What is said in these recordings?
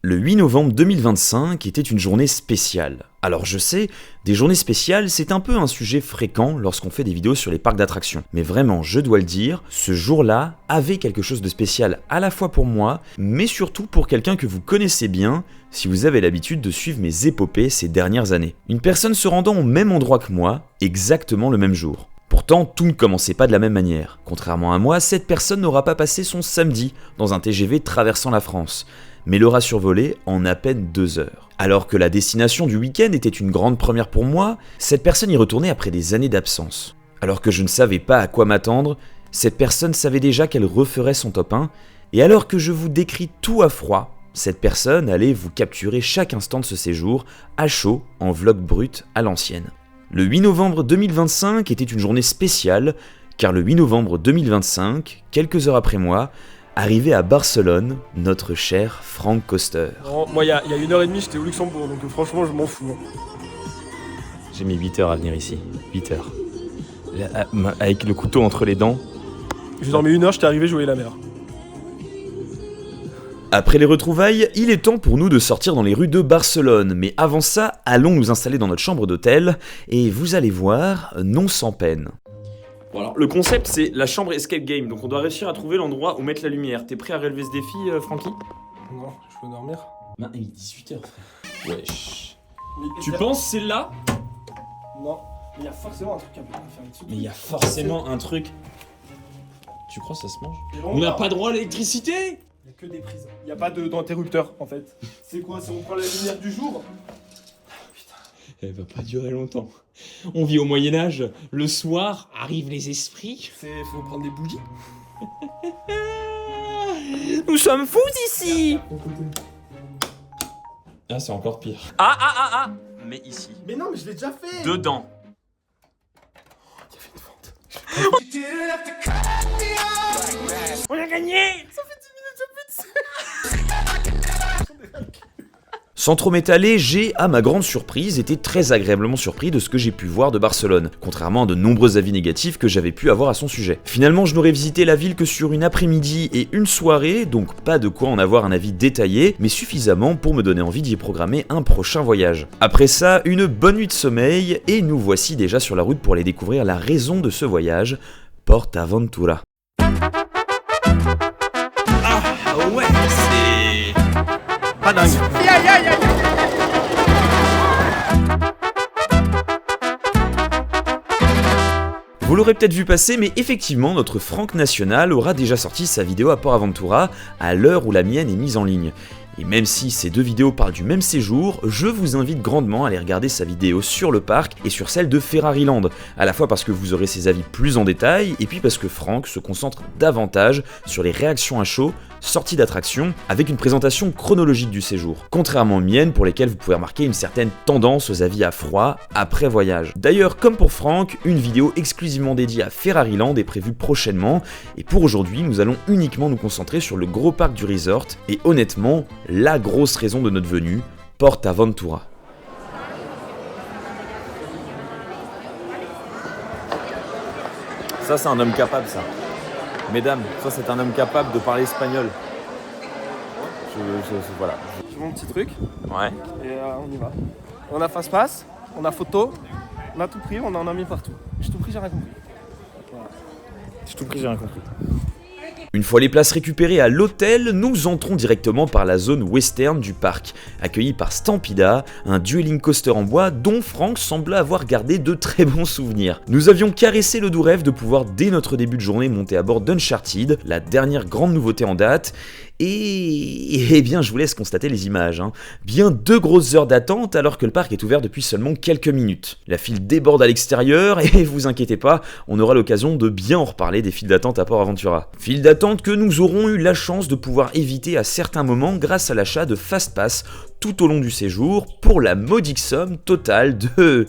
Le 8 novembre 2025 était une journée spéciale. Alors je sais, des journées spéciales, c'est un peu un sujet fréquent lorsqu'on fait des vidéos sur les parcs d'attractions. Mais vraiment, je dois le dire, ce jour-là avait quelque chose de spécial à la fois pour moi, mais surtout pour quelqu'un que vous connaissez bien, si vous avez l'habitude de suivre mes épopées ces dernières années. Une personne se rendant au même endroit que moi, exactement le même jour. Pourtant, tout ne commençait pas de la même manière. Contrairement à moi, cette personne n'aura pas passé son samedi dans un TGV traversant la France, mais l'aura survolé en à peine 2 heures. Alors que la destination du week-end était une grande première pour moi, cette personne y retournait après des années d'absence. Alors que je ne savais pas à quoi m'attendre, cette personne savait déjà qu'elle referait son top 1, et alors que je vous décris tout à froid, cette personne allait vous capturer chaque instant de ce séjour, à chaud, en vlog brut à l'ancienne. Le 8 novembre 2025 était une journée spéciale, car le 8 novembre 2025, quelques heures après moi, arrivait à Barcelone, notre cher Franck Coster. Non, moi, il y a 1h30, j'étais au Luxembourg, donc franchement, je m'en fous. J'ai mis 8 heures à venir ici. 8 heures. Avec le couteau entre les dents. J'ai dormi 1 heure, j'étais arrivé, je voyais la mer. Après les retrouvailles, il est temps pour nous de sortir dans les rues de Barcelone. Mais avant ça, allons nous installer dans notre chambre d'hôtel. Et vous allez voir, non sans peine. Bon alors, le concept c'est la chambre escape game, donc on doit réussir à trouver l'endroit où mettre la lumière. T'es prêt à relever ce défi, Francky? Non, je peux dormir. Bah, il est 18h, frère. Wesh. Tu penses c'est là? Non, mais il y a forcément un truc à faire là-dessus. Mais il y a forcément un truc. Tu crois que ça se mange? On n'a pas droit à l'électricité? Il y a que des prises. Il n'y a pas d'interrupteur en fait. C'est quoi? C'est on prend la lumière du jour? Elle va pas durer longtemps. On vit au Moyen-Âge, le soir arrivent les esprits. Faut prendre des bougies. Nous sommes fous ici. Ah, c'est encore pire. Ah mais ici. Mais non, mais je l'ai déjà fait. Dedans. Il y avait une fente. On a gagné. Ça fait 10 minutes de pute. Sans trop m'étaler, j'ai, à ma grande surprise, été très agréablement surpris de ce que j'ai pu voir de Barcelone, contrairement à de nombreux avis négatifs que j'avais pu avoir à son sujet. Finalement, je n'aurais visité la ville que sur une après-midi et une soirée, donc pas de quoi en avoir un avis détaillé, mais suffisamment pour me donner envie d'y programmer un prochain voyage. Après ça, une bonne nuit de sommeil, et nous voici déjà sur la route pour aller découvrir la raison de ce voyage, PortAventura. Ah ouais, c'est... pas dingue. Vous l'aurez peut-être vu passer, mais effectivement, notre Franck National aura déjà sorti sa vidéo à PortAventura à l'heure où la mienne est mise en ligne. Et même si ces deux vidéos parlent du même séjour, je vous invite grandement à aller regarder sa vidéo sur le parc et sur celle de Ferrariland, à la fois parce que vous aurez ses avis plus en détail, et puis parce que Franck se concentre davantage sur les réactions à chaud, sorties d'attractions, avec une présentation chronologique du séjour, contrairement aux miennes pour lesquelles vous pouvez remarquer une certaine tendance aux avis à froid après voyage. D'ailleurs, comme pour Franck, une vidéo exclusivement dédiée à Ferrariland est prévue prochainement, et pour aujourd'hui, nous allons uniquement nous concentrer sur le gros parc du resort, et honnêtement, la grosse raison de notre venue, PortAventura. Ça, c'est un homme capable, ça. Mesdames, ça, c'est un homme capable de parler espagnol. Voilà. J'ai mon petit truc. Ouais. Et on y va. On a face-passe, on a photo, on a tout pris, on en a mis partout. J'ai tout pris, j'ai rien compris. Voilà. J'ai tout pris, j'ai rien compris. Une fois les places récupérées à l'hôtel, nous entrons directement par la zone western du parc, accueillis par Stampida, un dueling coaster en bois dont Franck semblait avoir gardé de très bons souvenirs. Nous avions caressé le doux rêve de pouvoir dès notre début de journée monter à bord d'Uncharted, la dernière grande nouveauté en date, et bien je vous laisse constater les images. Bien 2 grosses heures d'attente alors que le parc est ouvert depuis seulement quelques minutes. La file déborde à l'extérieur et vous inquiétez pas, on aura l'occasion de bien en reparler des files d'attente à PortAventura. File d'attente que nous aurons eu la chance de pouvoir éviter à certains moments grâce à l'achat de Fastpass tout au long du séjour pour la modique somme totale de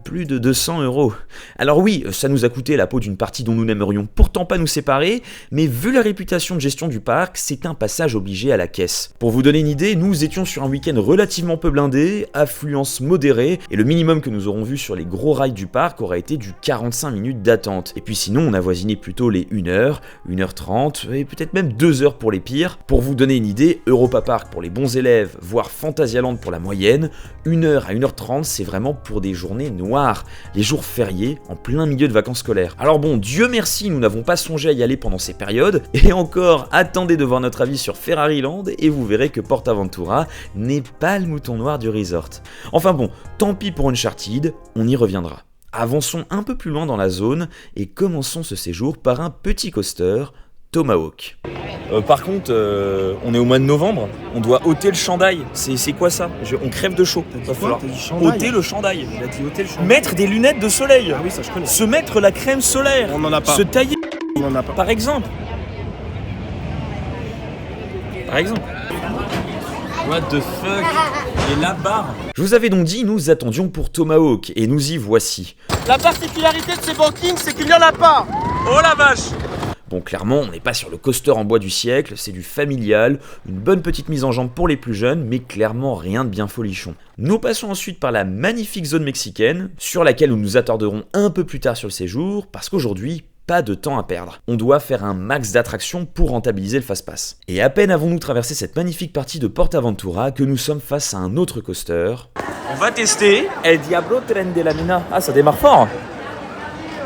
plus de 200 €. Alors oui, ça nous a coûté la peau d'une partie dont nous n'aimerions pourtant pas nous séparer, mais vu la réputation de gestion du parc, c'est un passage obligé à la caisse. Pour vous donner une idée, nous étions sur un week-end relativement peu blindé, affluence modérée, et le minimum que nous aurons vu sur les gros rails du parc aura été du 45 minutes d'attente. Et puis sinon, on a voisiné plutôt les 1h, 1h30, et peut-être même 2h pour les pires. Pour vous donner une idée, Europa Park pour les bons élèves, voire Fantasyland pour la moyenne, 1h à 1h30, c'est vraiment pour des journées noires, les jours fériés, en plein milieu de vacances scolaires. Alors bon, Dieu merci, nous n'avons pas songé à y aller pendant ces périodes, et encore, attendez de voir notre avis sur Ferrariland, et vous verrez que PortAventura n'est pas le mouton noir du resort. Enfin bon, tant pis pour Uncharted, on y reviendra. Avançons un peu plus loin dans la zone, et commençons ce séjour par un petit coaster, Tomahawk. Par contre, on est au mois de novembre, on doit ôter le chandail. C'est quoi ça? On crève de chaud. Va falloir ôter le chandail. Il a dit ôter le chandail. Mettre des lunettes de soleil. Ah oui, ça je connais. Se mettre la crème solaire. On n'en a pas. Se tailler, On n'en a pas. par exemple. Par exemple. What the fuck? Et la barre. Je vous avais donc dit, nous attendions pour Tomahawk, et nous y voici. La particularité de ces bankings, c'est qu'il n'y en a pas. Oh la vache! Bon, clairement, on n'est pas sur le coaster en bois du siècle, c'est du familial, une bonne petite mise en jambe pour les plus jeunes, mais clairement rien de bien folichon. Nous passons ensuite par la magnifique zone mexicaine, sur laquelle nous nous attarderons un peu plus tard sur le séjour, parce qu'aujourd'hui, pas de temps à perdre. On doit faire un max d'attractions pour rentabiliser le fast-pass. Et à peine avons-nous traversé cette magnifique partie de PortAventura que nous sommes face à un autre coaster. On va tester El Diablo Tren de la Mina. Ah, ça démarre fort.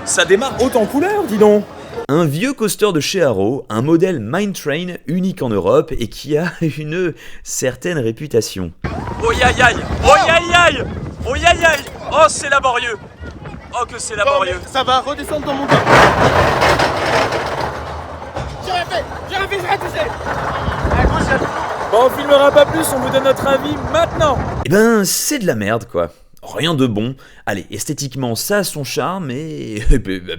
Ça démarre haute en couleur, dis donc. Un vieux coaster de chez Arrow, un modèle Mine Train unique en Europe et qui a une certaine réputation. Oh aïe aïe, oh aïe aïe, oh aïe aïe, oh c'est laborieux, oh que c'est laborieux. Ça va redescendre dans mon dos. J'ai rien fait, je vais toucher. À gauche, à droite. Bon, on filmera pas plus, on vous donne notre avis maintenant. Eh ben, c'est de la merde quoi. Rien de bon. Allez, esthétiquement, ça a son charme, mais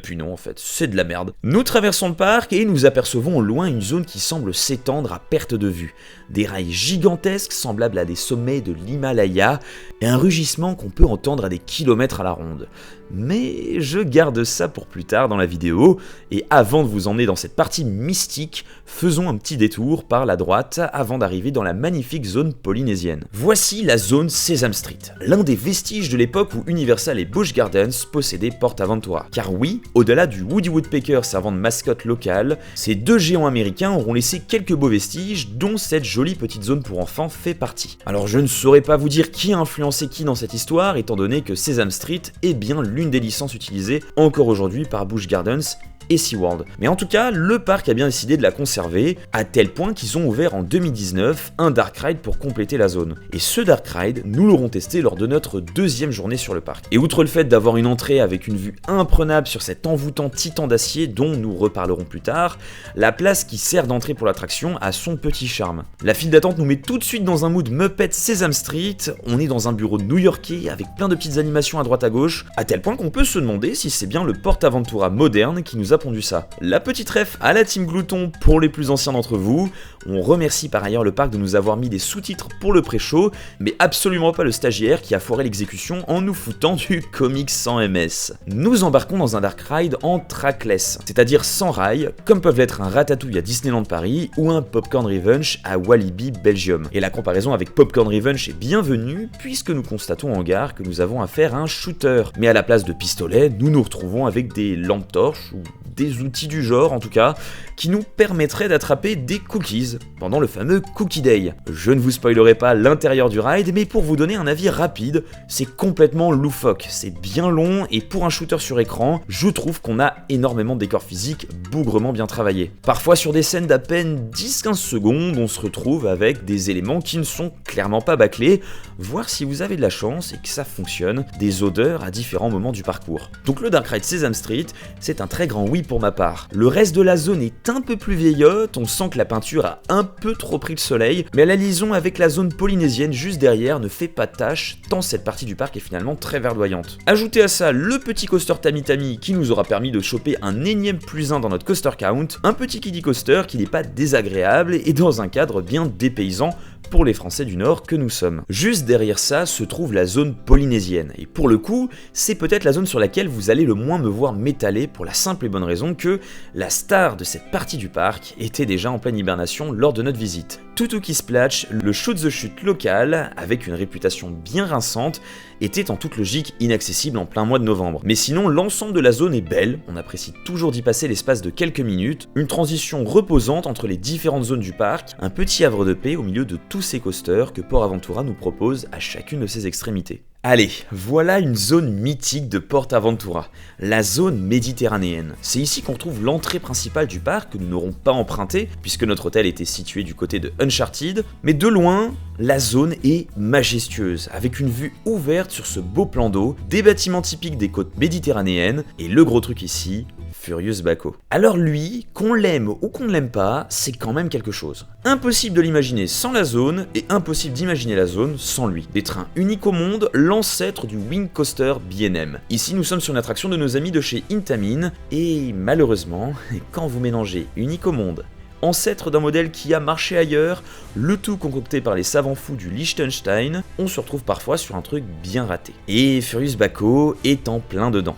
puis non, en fait, c'est de la merde. Nous traversons le parc et nous apercevons au loin une zone qui semble s'étendre à perte de vue. Des rails gigantesques semblables à des sommets de l'Himalaya et un rugissement qu'on peut entendre à des kilomètres à la ronde. Mais je garde ça pour plus tard dans la vidéo, et avant de vous emmener dans cette partie mystique, faisons un petit détour par la droite avant d'arriver dans la magnifique zone polynésienne. Voici la zone Sesame Street, l'un des vestiges de l'époque où Universal et Busch Gardens possédaient PortAventura. Car oui, au-delà du Woody Woodpecker servant de mascotte locale, ces deux géants américains auront laissé quelques beaux vestiges, dont cette jolie petite zone pour enfants fait partie. Alors je ne saurais pas vous dire qui a influencé qui dans cette histoire, étant donné que Sesame Street est bien l'une des licences utilisées encore aujourd'hui par Busch Gardens et SeaWorld. Mais en tout cas, le parc a bien décidé de la conserver, à tel point qu'ils ont ouvert en 2019 un Dark Ride pour compléter la zone. Et ce Dark Ride, nous l'aurons testé lors de notre deuxième journée sur le parc. Et outre le fait d'avoir une entrée avec une vue imprenable sur cet envoûtant titan d'acier dont nous reparlerons plus tard, la place qui sert d'entrée pour l'attraction a son petit charme. La file d'attente nous met tout de suite dans un mood Muppet Sesame Street, on est dans un bureau new-yorkais avec plein de petites animations à droite à gauche, à tel point qu'on peut se demander si c'est bien le PortAventura moderne qui nous a pondu ça. La petite ref à la team Glouton pour les plus anciens d'entre vous. On remercie par ailleurs le parc de nous avoir mis des sous-titres pour le pré-show, mais absolument pas le stagiaire qui a foiré l'exécution en nous foutant du comics sans MS. Nous embarquons dans un Dark Ride en trackless, c'est-à-dire sans rail, comme peuvent l'être un Ratatouille à Disneyland Paris ou un Popcorn Revenge à Walibi Belgium. Et la comparaison avec Popcorn Revenge est bienvenue puisque nous constatons en gare que nous avons affaire à un shooter. Mais à la place de pistolet, nous nous retrouvons avec des lampes torches ou des outils du genre en tout cas, qui nous permettraient d'attraper des cookies pendant le fameux Cookie Day. Je ne vous spoilerai pas l'intérieur du ride, mais pour vous donner un avis rapide, c'est complètement loufoque, c'est bien long et pour un shooter sur écran, je trouve qu'on a énormément de décors physiques bougrement bien travaillés. Parfois sur des scènes d'à peine 10-15 secondes, on se retrouve avec des éléments qui ne sont clairement pas bâclés, voire si vous avez de la chance et que ça fonctionne, des odeurs à différents moments du parcours. Donc le Dark Ride Sesame Street, c'est un très grand oui pour ma part. Le reste de la zone est un peu plus vieillotte, on sent que la peinture a un peu trop pris le soleil, mais la liaison avec la zone polynésienne juste derrière ne fait pas tâche, tant cette partie du parc est finalement très verdoyante. Ajoutez à ça le petit coaster Tami Tami qui nous aura permis de choper un énième +1 dans notre coaster count, un petit kiddie coaster qui n'est pas désagréable et dans un cadre bien dépaysant pour les Français du Nord que nous sommes. Juste derrière ça se trouve la zone polynésienne, et pour le coup, c'est peut-être la zone sur laquelle vous allez le moins me voir m'étaler pour la simple et bonne raison que la star de cette partie du parc était déjà en pleine hibernation lors de notre visite. Tutuki Splash, le shoot the chute local, avec une réputation bien rinçante, était en toute logique inaccessible en plein mois de novembre. Mais sinon, l'ensemble de la zone est belle, on apprécie toujours d'y passer l'espace de quelques minutes, une transition reposante entre les différentes zones du parc, un petit havre de paix au milieu de tous ces coasters que Port Aventura nous propose à chacune de ses extrémités. Allez, voilà une zone mythique de Port Aventura, la zone méditerranéenne. C'est ici qu'on retrouve l'entrée principale du parc que nous n'aurons pas empruntée, puisque notre hôtel était situé du côté de Uncharted, mais de loin, la zone est majestueuse, avec une vue ouverte sur ce beau plan d'eau, des bâtiments typiques des côtes méditerranéennes, et le gros truc ici, Furious Baco. Alors lui, qu'on l'aime ou qu'on ne l'aime pas, c'est quand même quelque chose. Impossible de l'imaginer sans la zone, et impossible d'imaginer la zone sans lui. Des trains uniques au monde, l'ancêtre du Wing Coaster B&M. Ici, nous sommes sur une attraction de nos amis de chez Intamin, et malheureusement, quand vous mélangez unique au monde, ancêtre d'un modèle qui a marché ailleurs, le tout concocté par les savants fous du Liechtenstein, on se retrouve parfois sur un truc bien raté. Et Furious Baco est en plein dedans.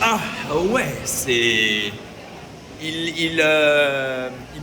Ah ouais, c'est... Il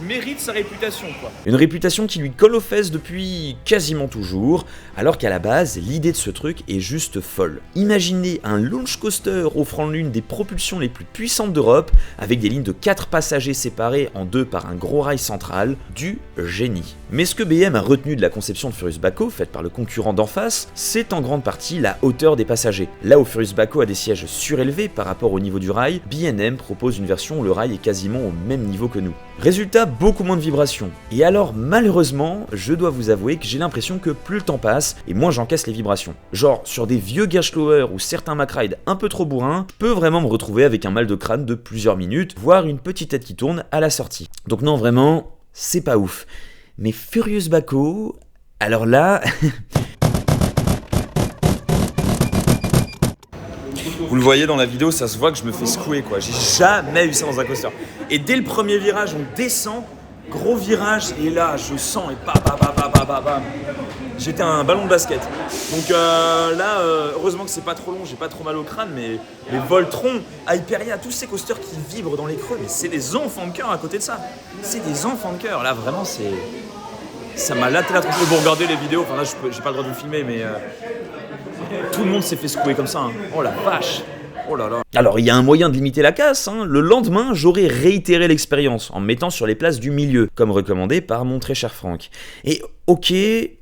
mérite sa réputation, quoi. Une réputation qui lui colle aux fesses depuis quasiment toujours, alors qu'à la base, l'idée de ce truc est juste folle. Imaginez un launch coaster offrant l'une des propulsions les plus puissantes d'Europe, avec des lignes de 4 passagers séparées en deux par un gros rail central, du génie. Mais ce que B&M a retenu de la conception de Furious Baco, faite par le concurrent d'en face, c'est en grande partie la hauteur des passagers. Là où Furious Baco a des sièges surélevés par rapport au niveau du rail, B&M propose une version où le rail est quasiment au même niveau que nous. Résultat, beaucoup moins de vibrations. Et alors, malheureusement, je dois vous avouer que j'ai l'impression que plus le temps passe, et moins j'encaisse les vibrations. Genre, sur des vieux Gashlower ou certains Macride un peu trop bourrins, je peux vraiment me retrouver avec un mal de crâne de plusieurs minutes, voire une petite tête qui tourne à la sortie. Donc non, vraiment, c'est pas ouf. Mais Furious Baco, alors là... Vous le voyez dans la vidéo, ça se voit que je me fais secouer, quoi. J'ai jamais eu ça dans un coaster. Et dès le premier virage, on descend, gros virage, et là, je sens, et bam. J'étais un ballon de basket. Donc là, heureusement que c'est pas trop long, j'ai pas trop mal au crâne, mais les Voltron, Hyperia, tous ces coasters qui vibrent dans les creux, mais c'est des enfants de cœur à côté de ça. C'est des enfants de cœur. Là, vraiment, c'est... Ça m'a laté la tronche. Vous regardez les vidéos, enfin là, j'ai pas le droit de vous filmer, mais... Tout le monde s'est fait secouer comme ça, hein. Oh la vache. Oh là là. Alors il y a un moyen de limiter la casse, hein. Le lendemain j'aurais réitéré l'expérience en me mettant sur les places du milieu, comme recommandé par mon très cher Franck. Et ok,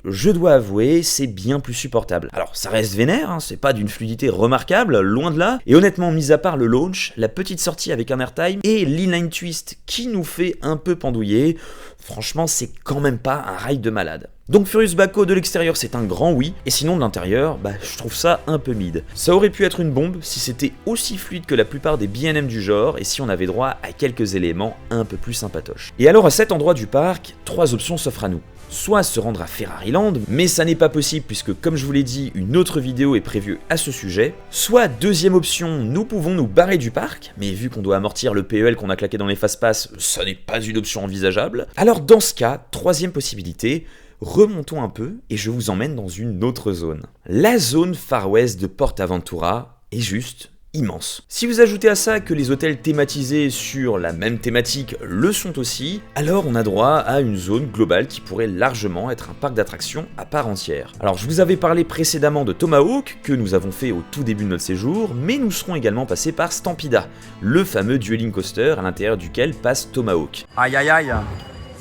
je dois avouer, c'est bien plus supportable. Alors ça reste vénère, hein, c'est pas d'une fluidité remarquable, loin de là, et honnêtement, mis à part le launch, la petite sortie avec un airtime et l'inline twist qui nous fait un peu pendouiller, franchement c'est quand même pas un ride de malade. Donc Furious Baco de l'extérieur c'est un grand oui, et sinon de l'intérieur, je trouve ça un peu mid. Ça aurait pu être une bombe si c'était aussi fluide que la plupart des B&M du genre, et si on avait droit à quelques éléments un peu plus sympatoches. Et alors à cet endroit du parc, 3 options s'offrent à nous. Soit se rendre à Ferrariland, mais ça n'est pas possible puisque comme je vous l'ai dit, une autre vidéo est prévue à ce sujet. Soit deuxième option, nous pouvons nous barrer du parc, mais vu qu'on doit amortir le PEL qu'on a claqué dans les fast-pass, ça n'est pas une option envisageable. Alors dans ce cas, troisième possibilité, remontons un peu et je vous emmène dans une autre zone. La zone Far West de Port Aventura est juste immense. Si vous ajoutez à ça que les hôtels thématisés sur la même thématique le sont aussi, alors on a droit à une zone globale qui pourrait largement être un parc d'attractions à part entière. Alors je vous avais parlé précédemment de Tomahawk, que nous avons fait au tout début de notre séjour, mais nous serons également passés par Stampida, le fameux dueling coaster à l'intérieur duquel passe Tomahawk. Aïe aïe aïe.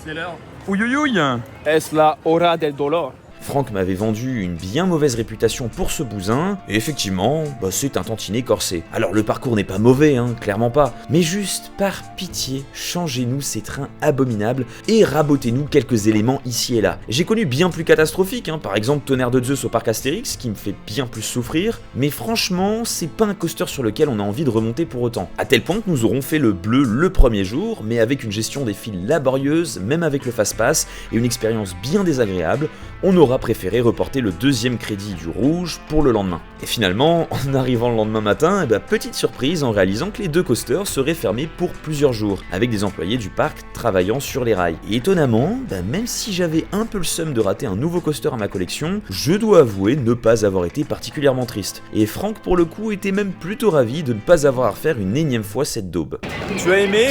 C'est l'heure. Ouïouïouï. Es la hora del dolor. Franck m'avait vendu une bien mauvaise réputation pour ce bousin, et effectivement, c'est un tantinet corsé. Alors le parcours n'est pas mauvais, hein, clairement pas, mais juste par pitié, changez-nous ces trains abominables et rabotez-nous quelques éléments ici et là. J'ai connu bien plus catastrophique, hein, par exemple Tonnerre de Zeus au parc Astérix, qui me fait bien plus souffrir, mais franchement, c'est pas un coaster sur lequel on a envie de remonter pour autant. À tel point que nous aurons fait le bleu le premier jour, mais avec une gestion des files laborieuse, même avec le fast-pass, et une expérience bien désagréable, on aura aura préféré reporter le deuxième crédit du rouge pour le lendemain. Et finalement, en arrivant le lendemain matin, petite surprise en réalisant que les deux coasters seraient fermés pour plusieurs jours, avec des employés du parc travaillant sur les rails. Et étonnamment, même si j'avais un peu le seum de rater un nouveau coaster à ma collection, je dois avouer ne pas avoir été particulièrement triste. Et Franck pour le coup était même plutôt ravi de ne pas avoir à refaire une énième fois cette daube. Tu as aimé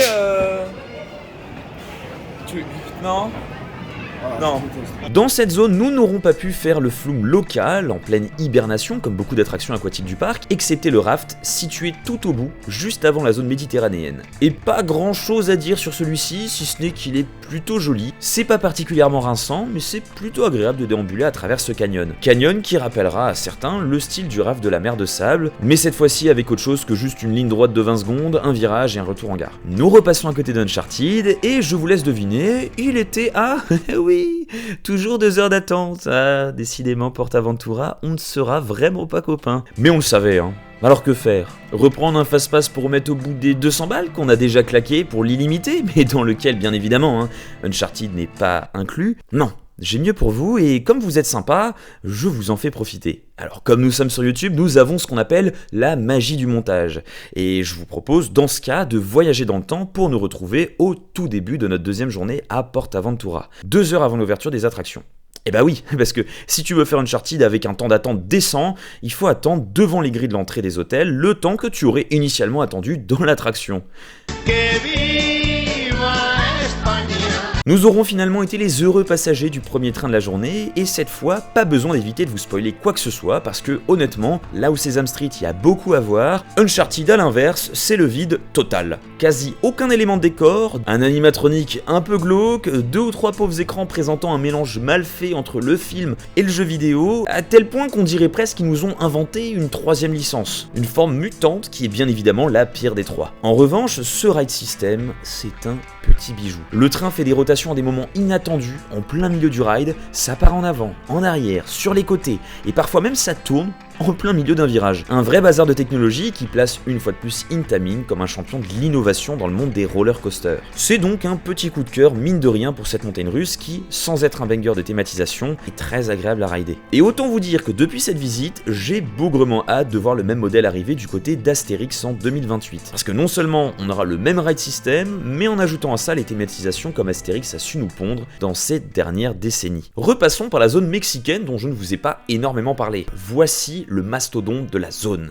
Non. Non. Dans cette zone, nous n'aurons pas pu faire le flume local, en pleine hibernation, comme beaucoup d'attractions aquatiques du parc, excepté le raft, situé tout au bout, juste avant la zone méditerranéenne. Et pas grand chose à dire sur celui-ci, si ce n'est qu'il est plutôt joli. C'est pas particulièrement rinçant, mais c'est plutôt agréable de déambuler à travers ce canyon. Canyon qui rappellera à certains le style du raft de la mer de sable, mais cette fois-ci avec autre chose que juste une ligne droite de 20 secondes, un virage et un retour en gare. Nous repassons à côté d'Uncharted, et je vous laisse deviner, il était à... oui, toujours 2 heures d'attente. Ah, décidément, PortAventura, on ne sera vraiment pas copains. Mais on le savait, hein. Alors que faire? Reprendre un fast-pass pour remettre au bout des 200 balles qu'on a déjà claqué pour l'illimité, mais dans lequel, bien évidemment, Uncharted n'est pas inclus? Non. J'ai mieux pour vous, et comme vous êtes sympa, je vous en fais profiter. Alors comme nous sommes sur YouTube, nous avons ce qu'on appelle la magie du montage. Et je vous propose dans ce cas de voyager dans le temps pour nous retrouver au tout début de notre deuxième journée à PortAventura, 2 heures avant l'ouverture des attractions. Eh bah oui, parce que si tu veux faire Uncharted avec un temps d'attente décent, il faut attendre devant les grilles de l'entrée des hôtels le temps que tu aurais initialement attendu dans l'attraction. Nous aurons finalement été les heureux passagers du premier train de la journée, et cette fois, pas besoin d'éviter de vous spoiler quoi que ce soit, parce que honnêtement, là où Sesame Street y a beaucoup à voir, Uncharted à l'inverse, c'est le vide total. Quasi aucun élément de décor, un animatronique un peu glauque, 2 ou 3 pauvres écrans présentant un mélange mal fait entre le film et le jeu vidéo, à tel point qu'on dirait presque qu'ils nous ont inventé une 3e licence. Une forme mutante qui est bien évidemment la pire des 3. En revanche, ce ride system, c'est un petit bijou. Le train fait des rotations à des moments inattendus, en plein milieu du ride, ça part en avant, en arrière, sur les côtés, et parfois même ça tourne en plein milieu d'un virage. Un vrai bazar de technologie qui place une fois de plus Intamin comme un champion de l'innovation dans le monde des roller coasters. C'est donc un petit coup de cœur mine de rien pour cette montagne russe qui, sans être un banger de thématisation, est très agréable à rider. Et autant vous dire que depuis cette visite, j'ai bougrement hâte de voir le même modèle arriver du côté d'Astérix en 2028. Parce que non seulement on aura le même ride system, mais en ajoutant à ça les thématisations comme Astérix a su nous pondre dans ces dernières décennies. Repassons par la zone mexicaine dont je ne vous ai pas énormément parlé. Voici le mastodonte de la zone.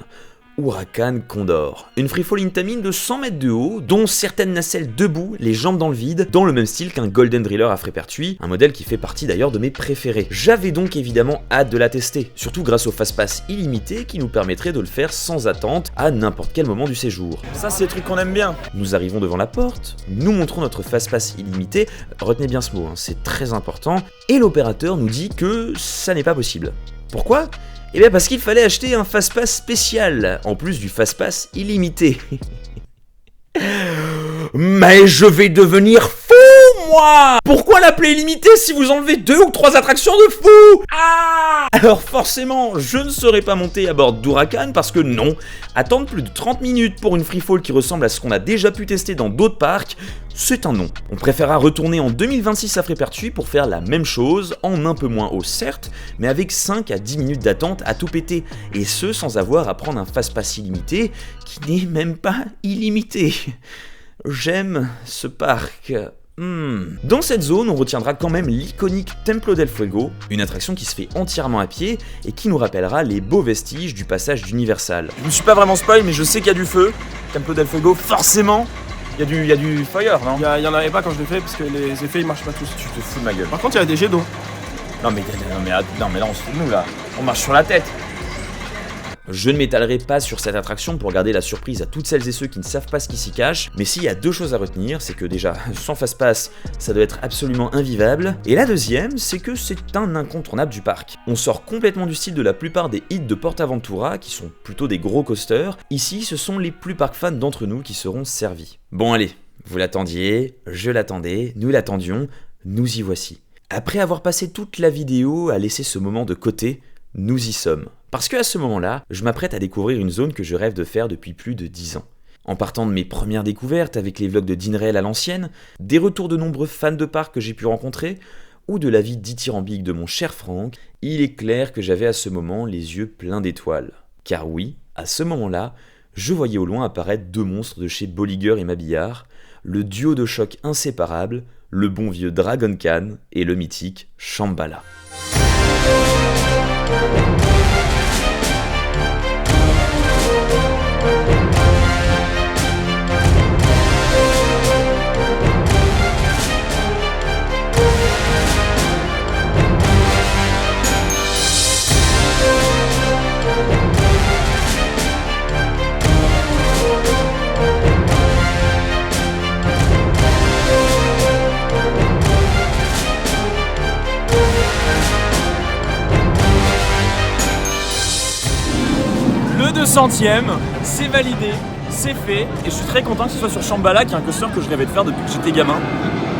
Huracan Condor. Une freefall Intamin de 100 mètres de haut, dont certaines nacelles debout, les jambes dans le vide, dans le même style qu'un Golden Driller à Frépertuis, un modèle qui fait partie d'ailleurs de mes préférés. J'avais donc évidemment hâte de la tester, surtout grâce au fast-pass illimité qui nous permettrait de le faire sans attente à n'importe quel moment du séjour. Ça, c'est le truc qu'on aime bien. Nous arrivons devant la porte, nous montrons notre fast-pass illimité, retenez bien ce mot, c'est très important, et l'opérateur nous dit que ça n'est pas possible. Pourquoi ? Eh bien parce qu'il fallait acheter un fast-pass spécial, en plus du fast-pass illimité. Mais je vais devenir fou, moi! Pourquoi l'appeler illimité si vous enlevez 2 ou 3 attractions de fou? Ah! Alors forcément, je ne serai pas monté à bord d'Huracan parce que non, attendre plus de 30 minutes pour une freefall qui ressemble à ce qu'on a déjà pu tester dans d'autres parcs, c'est un non. On préférera retourner en 2026 à Frépertuis pour faire la même chose, en un peu moins haut certes, mais avec 5 à 10 minutes d'attente à tout péter, et ce sans avoir à prendre un fast-pass illimité qui n'est même pas illimité. J'aime ce parc. Dans cette zone, on retiendra quand même l'iconique Templo del Fuego, une attraction qui se fait entièrement à pied et qui nous rappellera les beaux vestiges du passage d'Universal. Je me suis pas vraiment spoil, mais je sais qu'il y a du feu. Templo del Fuego, forcément, il y a du fire, non? Il y en avait pas quand je l'ai fait parce que les effets ils marchent pas tous. Tu te fous de ma gueule. Par contre, il y a des jets d'eau. Non mais là on se fout de nous là. On marche sur la tête. Je ne m'étalerai pas sur cette attraction pour garder la surprise à toutes celles et ceux qui ne savent pas ce qui s'y cache, mais s'il y a 2 choses à retenir, c'est que déjà, sans fast-pass, ça doit être absolument invivable, et la deuxième, c'est que c'est un incontournable du parc. On sort complètement du style de la plupart des hits de PortAventura, qui sont plutôt des gros coasters. Ici, ce sont les plus park fans d'entre nous qui seront servis. Bon allez, vous l'attendiez, je l'attendais, nous l'attendions, nous y voici. Après avoir passé toute la vidéo à laisser ce moment de côté, nous y sommes. Parce qu'à ce moment-là, je m'apprête à découvrir une zone que je rêve de faire depuis plus de 10 ans. En partant de mes premières découvertes avec les vlogs de Dinrael à l'ancienne, des retours de nombreux fans de parc que j'ai pu rencontrer, ou de la vie dithyrambique de mon cher Franck, il est clair que j'avais à ce moment les yeux pleins d'étoiles. Car oui, à ce moment-là, je voyais au loin apparaître deux monstres de chez Bolliger et Mabillard, le duo de choc inséparable, le bon vieux Dragon Khan et le mythique Shambhala. Le 200ème, c'est validé, c'est fait, et je suis très content que ce soit sur Shambhala, qui est un coaster que je rêvais de faire depuis que j'étais gamin.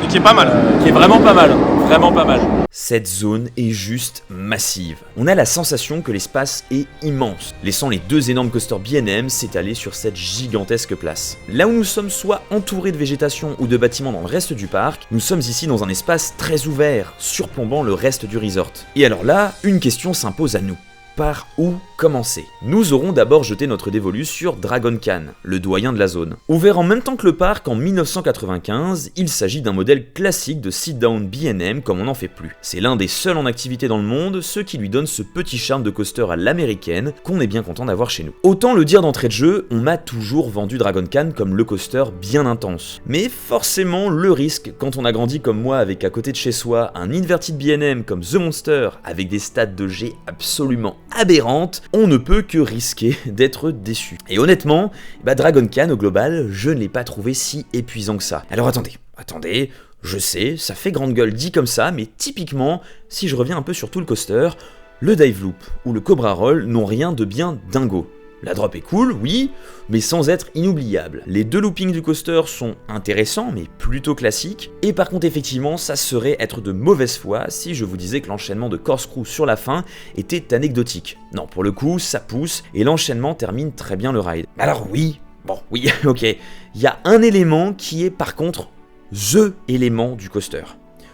Et qui est pas mal. Qui est vraiment pas mal, vraiment pas mal. Cette zone est juste massive. On a la sensation que l'espace est immense, laissant les deux énormes coasters B&M s'étaler sur cette gigantesque place. Là où nous sommes soit entourés de végétation ou de bâtiments dans le reste du parc, nous sommes ici dans un espace très ouvert, surplombant le reste du resort. Et alors là, une question s'impose à nous. Par où commencer? Nous aurons d'abord jeté notre dévolu sur Dragon Khan, le doyen de la zone. Ouvert en même temps que le parc en 1995, il s'agit d'un modèle classique de sit-down B&M comme on n'en fait plus. C'est l'un des seuls en activité dans le monde, ce qui lui donne ce petit charme de coaster à l'américaine qu'on est bien content d'avoir chez nous. Autant le dire d'entrée de jeu, on m'a toujours vendu Dragon Khan comme le coaster bien intense. Mais forcément, le risque, quand on a grandi comme moi avec à côté de chez soi un inverted B&M comme The Monster avec des stats de G absolument aberrante, on ne peut que risquer d'être déçu. Et honnêtement, Dragon Khan au global, je ne l'ai pas trouvé si épuisant que ça. Alors attendez, je sais, ça fait grande gueule dit comme ça, mais typiquement, si je reviens un peu sur tout le coaster, le Dive Loop ou le Cobra Roll n'ont rien de bien dingo. La drop est cool, oui, mais sans être inoubliable. Les deux loopings du coaster sont intéressants, mais plutôt classiques. Et par contre, effectivement, ça serait être de mauvaise foi si je vous disais que l'enchaînement de corkscrew sur la fin était anecdotique. Non, pour le coup, ça pousse, et l'enchaînement termine très bien le ride. Alors oui, ok, il y a un élément qui est par contre THE élément du coaster.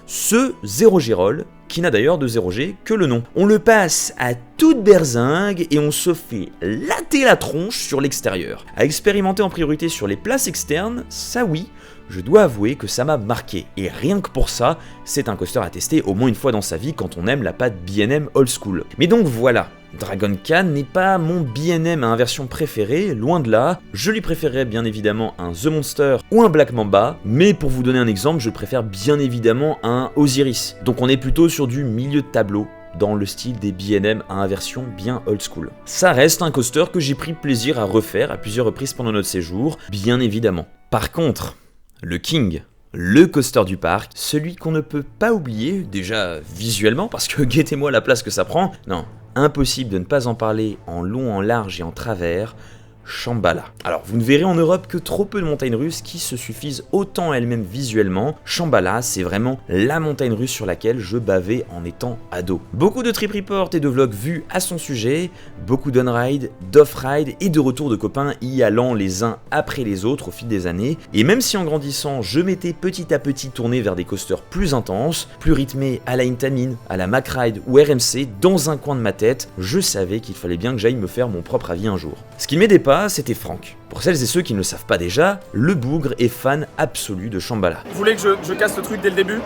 Ce 0G Roll, qui n'a d'ailleurs de 0G que le nom. On le passe à toute berzingue et on se fait latter la tronche sur l'extérieur. À expérimenter en priorité sur les places externes, ça oui, je dois avouer que ça m'a marqué. Et rien que pour ça, c'est un coaster à tester au moins une fois dans sa vie quand on aime la patte B&M old school. Mais donc voilà, Dragon Khan n'est pas mon B&M à inversion préféré, loin de là. Je lui préférerais bien évidemment un The Monster ou un Black Mamba, mais pour vous donner un exemple, je préfère bien évidemment un Osiris. Donc on est plutôt sur du milieu de tableau, dans le style des B&M à inversion bien old school. Ça reste un coaster que j'ai pris plaisir à refaire à plusieurs reprises pendant notre séjour, bien évidemment. Par contre, le King, le coaster du parc, celui qu'on ne peut pas oublier, déjà visuellement, parce que guettez-moi la place que ça prend, non, impossible de ne pas en parler en long, en large et en travers, Shambhala. Alors vous ne verrez en Europe que trop peu de montagnes russes qui se suffisent autant elles-mêmes visuellement. Shambhala, c'est vraiment la montagne russe sur laquelle je bavais en étant ado. Beaucoup de trip reports et de vlogs vus à son sujet, beaucoup d'on-ride, d'off-ride et de retours de copains y allant les uns après les autres au fil des années. Et même si en grandissant, je m'étais petit à petit tourné vers des coasters plus intenses, plus rythmés à la Intamin, à la Macride ou RMC, dans un coin de ma tête, je savais qu'il fallait bien que j'aille me faire mon propre avis un jour. Ce qui ne m'aidait pas, c'était Franck. Pour celles et ceux qui ne le savent pas déjà, le bougre est fan absolu de Shambhala. Vous voulez que je casse le truc dès le début?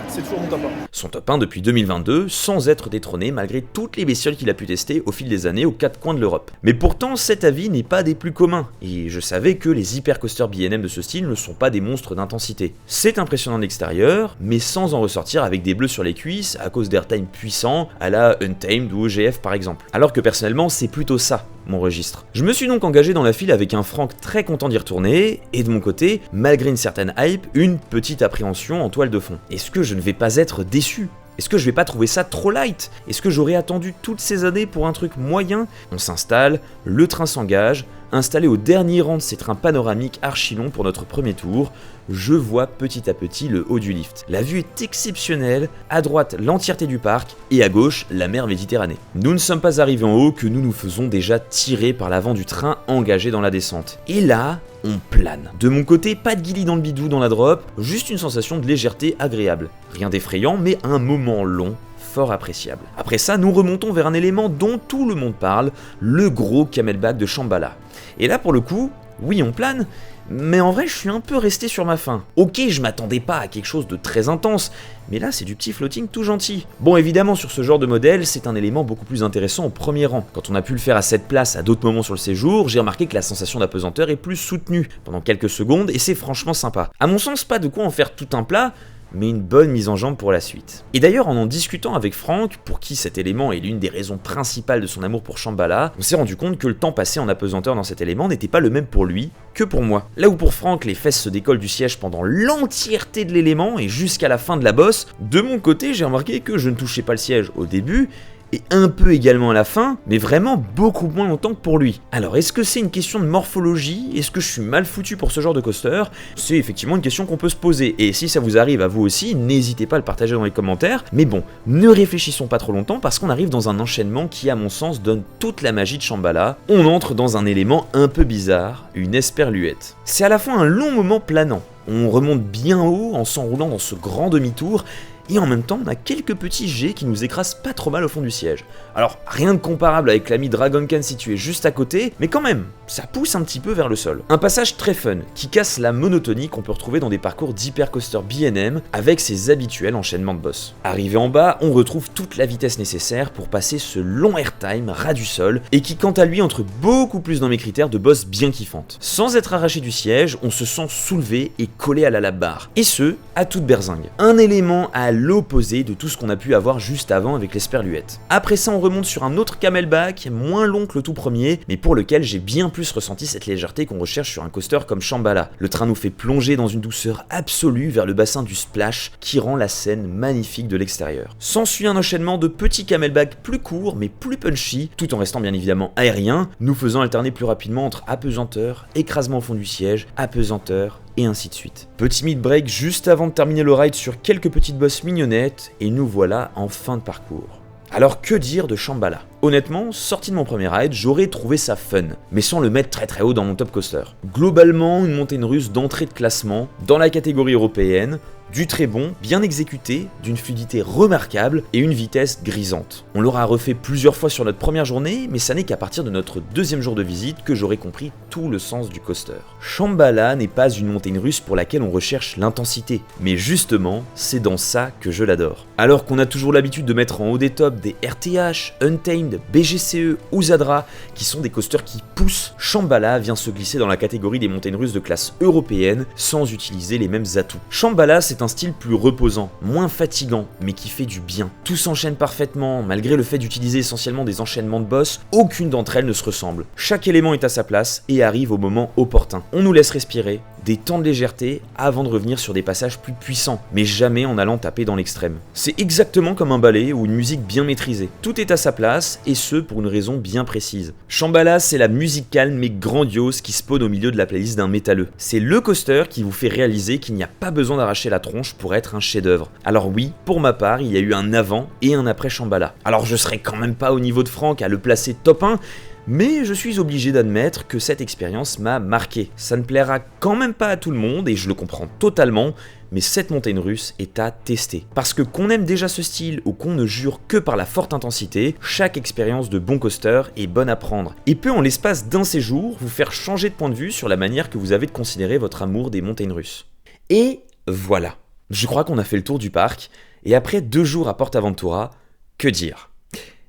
C'est toujours mon top 1. Son top 1 depuis 2022, sans être détrôné malgré toutes les bestioles qu'il a pu tester au fil des années aux quatre coins de l'Europe. Mais pourtant, cet avis n'est pas des plus communs, et je savais que les hypercoasters B&M de ce style ne sont pas des monstres d'intensité. C'est impressionnant de l'extérieur, mais sans en ressortir avec des bleus sur les cuisses à cause d'airtime puissants à la Untamed ou EGF par exemple. Alors que personnellement, c'est plutôt ça, mon registre. Je me suis donc engagé dans la file avec un Franck très content d'y retourner, et de mon côté, malgré une certaine hype, une petite appréhension en toile de fond. Est-ce que je ne vais pas être déçu? Est-ce que je vais pas trouver ça trop light? Est-ce que j'aurais attendu toutes ces années pour un truc moyen? On s'installe, le train s'engage, installé au dernier rang de ces trains panoramiques archi longs pour notre premier tour, je vois petit à petit le haut du lift. La vue est exceptionnelle, à droite l'entièreté du parc et à gauche la mer Méditerranée. Nous ne sommes pas arrivés en haut que nous nous faisons déjà tirer par l'avant du train engagé dans la descente. Et là, on plane. De mon côté, pas de guillis dans le bidou dans la drop, juste une sensation de légèreté agréable. Rien d'effrayant, mais un moment long, fort appréciable. Après ça, nous remontons vers un élément dont tout le monde parle, le gros camelback de Shambhala. Et là, pour le coup, oui, on plane, mais en vrai, je suis un peu resté sur ma faim. Ok, je m'attendais pas à quelque chose de très intense, mais là, c'est du petit floating tout gentil. Bon, évidemment, sur ce genre de modèle, c'est un élément beaucoup plus intéressant au premier rang. Quand on a pu le faire à cette place à d'autres moments sur le séjour, j'ai remarqué que la sensation d'apesanteur est plus soutenue pendant quelques secondes, et c'est franchement sympa. À mon sens, pas de quoi en faire tout un plat, mais une bonne mise en jambe pour la suite. Et d'ailleurs, en discutant avec Franck, pour qui cet élément est l'une des raisons principales de son amour pour Shambhala, on s'est rendu compte que le temps passé en apesanteur dans cet élément n'était pas le même pour lui que pour moi. Là où pour Franck, les fesses se décollent du siège pendant l'entièreté de l'élément et jusqu'à la fin de la bosse, de mon côté, j'ai remarqué que je ne touchais pas le siège au début, et un peu également à la fin, mais vraiment beaucoup moins longtemps que pour lui. Alors est-ce que c'est une question de morphologie? Est-ce que je suis mal foutu pour ce genre de coaster? C'est effectivement une question qu'on peut se poser, et si ça vous arrive à vous aussi, n'hésitez pas à le partager dans les commentaires, mais bon, ne réfléchissons pas trop longtemps parce qu'on arrive dans un enchaînement qui à mon sens donne toute la magie de Shambhala. On entre dans un élément un peu bizarre, une esperluette. C'est à la fois un long moment planant, on remonte bien haut en s'enroulant dans ce grand demi-tour, et en même temps on a quelques petits jets qui nous écrasent pas trop mal au fond du siège. Alors rien de comparable avec l'ami Dragon Khan situé juste à côté, mais quand même, ça pousse un petit peu vers le sol. Un passage très fun, qui casse la monotonie qu'on peut retrouver dans des parcours d'hypercoaster B&M avec ses habituels enchaînements de boss. Arrivé en bas, on retrouve toute la vitesse nécessaire pour passer ce long airtime ras du sol, et qui quant à lui entre beaucoup plus dans mes critères de boss bien kiffantes. Sans être arraché du siège, on se sent soulevé et collé à la lap bar, et ce, à toute berzingue. Un élément à l'opposé de tout ce qu'on a pu avoir juste avant avec l'esperluette. Après ça, on remonte sur un autre camelback, moins long que le tout premier, mais pour lequel j'ai bien plus ressenti cette légèreté qu'on recherche sur un coaster comme Shambhala. Le train nous fait plonger dans une douceur absolue vers le bassin du splash qui rend la scène magnifique de l'extérieur. S'ensuit un enchaînement de petits camelbacks plus courts mais plus punchy, tout en restant bien évidemment aérien, nous faisant alterner plus rapidement entre apesanteur, écrasement au fond du siège, apesanteur, et ainsi de suite. Petit mid-break juste avant de terminer le ride sur quelques petites bosses mignonnettes, et nous voilà en fin de parcours. Alors que dire de Shambhala? Honnêtement, sorti de mon premier ride, j'aurais trouvé ça fun, mais sans le mettre très haut dans mon top coaster. Globalement, une montagne russe d'entrée de classement, dans la catégorie européenne, du très bon, bien exécuté, d'une fluidité remarquable et une vitesse grisante. On l'aura refait plusieurs fois sur notre première journée, mais ça n'est qu'à partir de notre deuxième jour de visite que j'aurai compris tout le sens du coaster. Shambhala n'est pas une montagne russe pour laquelle on recherche l'intensité, mais justement, c'est dans ça que je l'adore. Alors qu'on a toujours l'habitude de mettre en haut des tops des RTH, Untamed, BGCE ou Zadra, qui sont des coasters qui poussent, Shambhala vient se glisser dans la catégorie des montagnes russes de classe européenne sans utiliser les mêmes atouts. Shambhala, c'est un style plus reposant, moins fatigant, mais qui fait du bien. Tout s'enchaîne parfaitement, malgré le fait d'utiliser essentiellement des enchaînements de boss, aucune d'entre elles ne se ressemble. Chaque élément est à sa place et arrive au moment opportun. On nous laisse respirer, des temps de légèreté avant de revenir sur des passages plus puissants, mais jamais en allant taper dans l'extrême. C'est exactement comme un ballet ou une musique bien maîtrisée. Tout est à sa place, et ce pour une raison bien précise. Shambhala, c'est la musique calme mais grandiose qui spawn au milieu de la playlist d'un métalleux. C'est le coaster qui vous fait réaliser qu'il n'y a pas besoin d'arracher la tronche pour être un chef-d'œuvre. Alors oui, pour ma part, il y a eu un avant et un après Shambhala. Alors je serai quand même pas au niveau de Franck à le placer top 1, mais je suis obligé d'admettre que cette expérience m'a marqué. Ça ne plaira quand même pas à tout le monde et je le comprends totalement, mais cette montagne russe est à tester. Parce que qu'on aime déjà ce style ou qu'on ne jure que par la forte intensité, chaque expérience de bon coaster est bonne à prendre et peut en l'espace d'un séjour vous faire changer de point de vue sur la manière que vous avez de considérer votre amour des montagnes russes. Et voilà, je crois qu'on a fait le tour du parc et après 2 jours à PortAventura, que dire?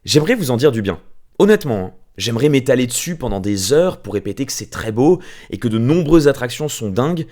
J'aimerais vous en dire du bien. Honnêtement, j'aimerais m'étaler dessus pendant des heures pour répéter que c'est très beau et que de nombreuses attractions sont dingues,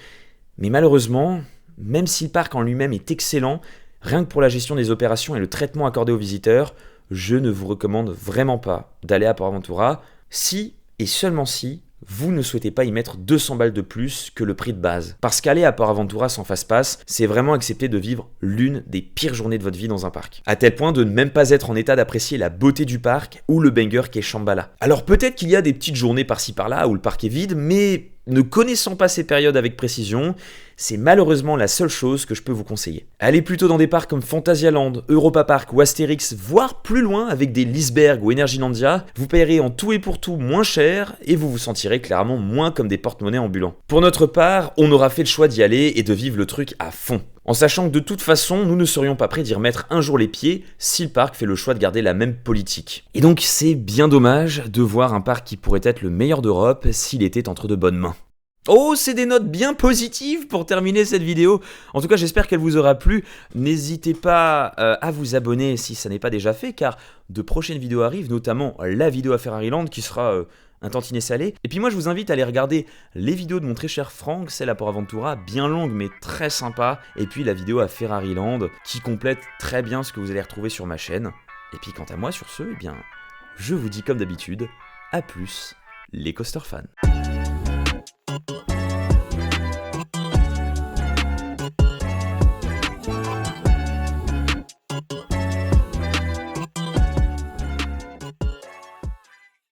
mais malheureusement, même si le parc en lui-même est excellent, rien que pour la gestion des opérations et le traitement accordé aux visiteurs, je ne vous recommande vraiment pas d'aller à PortAventura si, et seulement si, vous ne souhaitez pas y mettre 200 balles de plus que le prix de base. Parce qu'aller à PortAventura sans fast-pass, c'est vraiment accepter de vivre l'une des pires journées de votre vie dans un parc. À tel point de ne même pas être en état d'apprécier la beauté du parc ou le banger qu'est Shambhala. Alors peut-être qu'il y a des petites journées par-ci par-là où le parc est vide, mais ne connaissant pas ces périodes avec précision, c'est malheureusement la seule chose que je peux vous conseiller. Allez plutôt dans des parcs comme Phantasialand, Europa Park ou Astérix, voire plus loin avec des Liseberg ou Energylandia, vous payerez en tout et pour tout moins cher et vous vous sentirez clairement moins comme des porte-monnaies ambulants. Pour notre part, on aura fait le choix d'y aller et de vivre le truc à fond. En sachant que de toute façon, nous ne serions pas prêts d'y remettre un jour les pieds si le parc fait le choix de garder la même politique. Et donc c'est bien dommage de voir un parc qui pourrait être le meilleur d'Europe s'il était entre de bonnes mains. Oh, c'est des notes bien positives pour terminer cette vidéo. En tout cas, j'espère qu'elle vous aura plu. N'hésitez pas à vous abonner si ça n'est pas déjà fait, car de prochaines vidéos arrivent, notamment la vidéo à Ferrariland qui sera un tantinet salé. Et puis moi, je vous invite à aller regarder les vidéos de mon très cher Franck, celle à Port Aventura, bien longue mais très sympa. Et puis la vidéo à Ferrariland qui complète très bien ce que vous allez retrouver sur ma chaîne. Et puis quant à moi, sur ce, eh bien, je vous dis comme d'habitude, à plus, les coaster fans.